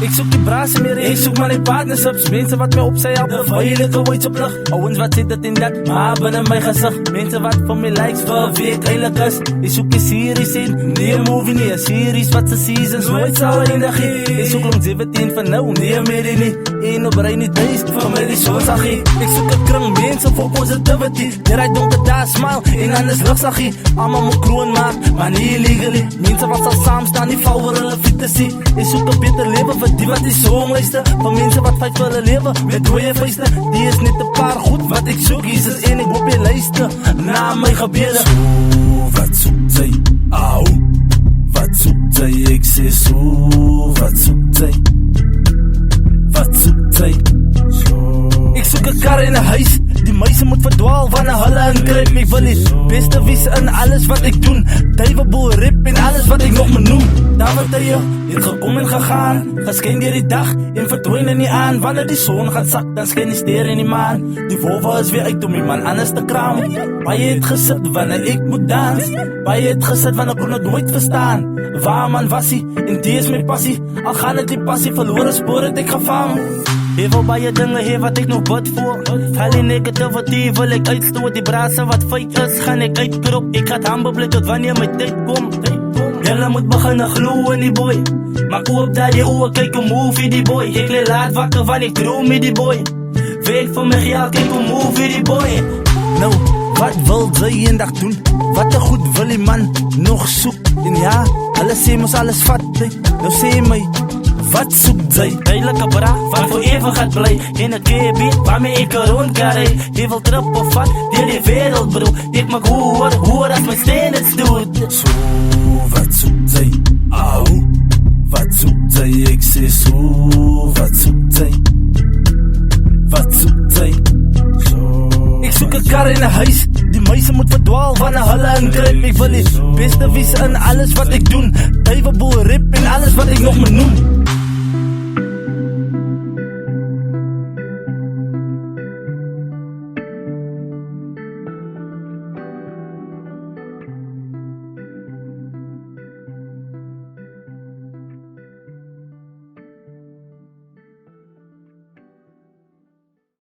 Ek soek die braas meer, ek soek maar die partnerships. Mense wat my op sy help, veilige weights op lig. Ouwens wat sê dit en dat, maar binnen my gezicht. Mense wat vir my likes vir wie ek eilig is. Ek soek die series en, nie een movie nie. Een series wat sy seasons nooit sal eindig hee. Ek soek lang 17 van nou, nie een meer nie. En op rij nie thuis, vir my die zoonsaggie. Ek soek een kring mense voor positivity. Dieruit donker daar smile, en anders luchtsagie. Allemaal moet kroon maak, maar nie illegally. Mense wat sal saam staan, die val vir hulle fiet te sien. Ek soek een beter leven vir die wat die zoon luister. Van mense wat fight vir hulle leven, met dooie vuiste. Die is net een paar goed wat ek soek. Jesus en ek hoop jy luister, na my gebede. So, wat soek sy? Au, wat soek sy? Ek sê so, wat soek sy? Wat soek sy? Ek soek een kar en een huis. Die meise moet verdwaal wanneer hulle ingryp. Ek wil die beste wees in alles wat ek doen. Duivelboel, rip en alles wat ek nog moet noem. Daar wat hy het gekom en gegaan. Geskyn deur die dag en verdwyn in die aan. Wanneer die son gaan sak, dan skyn die ster in die maan. Die wolwe is weer uit om iemand anders te kraam. Baie het gesit wanneer ek moet dans. Baie het gesit wanneer ek kon het nooit verstaan. Waar man was hy, en die is my passie. Al gaan het die passie verloren spoor het ek gevang. Heel baie dinge hier wat ek nog bid voor. Al die negativity wil ek uitstoot. Die brase wat feit is, gaan ek uitkrop. Ek gaat handbeblik tot wanneer my tyd kom. Julle moet begin glo in die boy. Maar koop dat die oor kyk een movie die boy. Ek leer laat wakker van ek droom met die boy. Weet vir my geld, kyk een movie die boy. Nou, wat wil sy een dag doen? Wat een goed wil die man nog soek? En ja, hulle sê mos alles vat. Nou sê my, wat soek sy? Duidelike bra, wat voor even gaat bly. En het KB, waarmee ek rond kan ry. Jy wil trip of vat, deur die wereld bro. Ek maak hoor as my steen het stoot. So, wat soek sy? Au, wat soek sy? Ek sê so, wat soek sy? Wat soek sy? Ek soek een kar en een huis. Die meise moet verdwaal wanneer hulle ingryp. Ek wil die beste wees in alles wat ek doen. Duivelboel, rip en alles wat ek nog moet noem.